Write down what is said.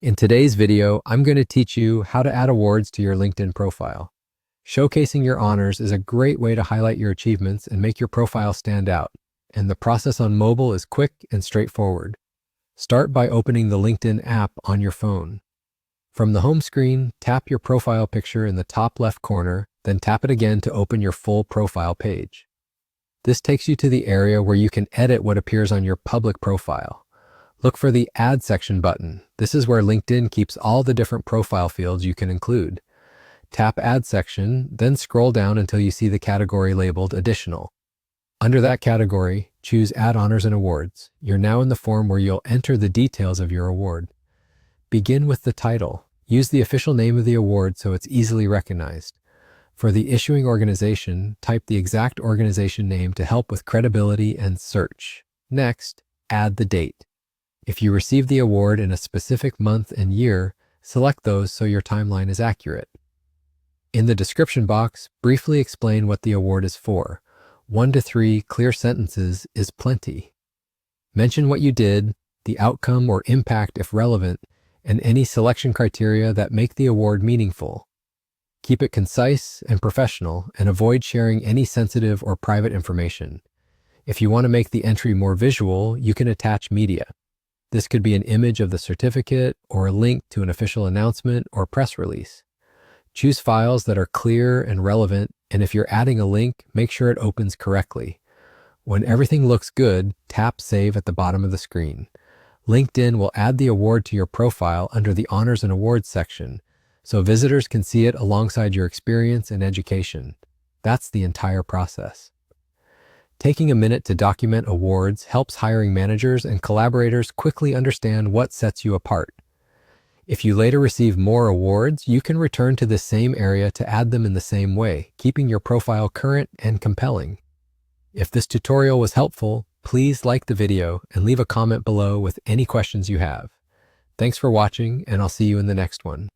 In today's video, I'm going to teach you how to add awards to your LinkedIn profile. Showcasing your honors is a great way to highlight your achievements and make your profile stand out. And the process on mobile is quick and straightforward. Start by opening the LinkedIn app on your phone. From the home screen, tap your profile picture in the top left corner, then tap it again to open your full profile page. This takes you to the area where you can edit what appears on your public profile. Look for the Add section button. This is where LinkedIn keeps all the different profile fields you can include. Tap Add section, then scroll down until you see the category labeled Additional. Under that category, choose Add Honors and Awards. You're now in the form where you'll enter the details of your award. Begin with the title. Use the official name of the award so it's easily recognized. For the issuing organization, type the exact organization name to help with credibility and search. Next, add the date. If you receive the award in a specific month and year, select those so your timeline is accurate. In the description box, briefly explain what the award is for. 1 to 3 clear sentences is plenty. Mention what you did, the outcome or impact if relevant, and any selection criteria that make the award meaningful. Keep it concise and professional and avoid sharing any sensitive or private information. If you want to make the entry more visual, you can attach media. This could be an image of the certificate or a link to an official announcement or press release. Choose files that are clear and relevant, and if you're adding a link, make sure it opens correctly. When everything looks good, tap Save at the bottom of the screen. LinkedIn will add the award to your profile under the Honors and Awards section, so visitors can see it alongside your experience and education. That's the entire process. Taking a minute to document awards helps hiring managers and collaborators quickly understand what sets you apart. If you later receive more awards, you can return to the same area to add them in the same way, keeping your profile current and compelling. If this tutorial was helpful, please like the video and leave a comment below with any questions you have. Thanks for watching, and I'll see you in the next one.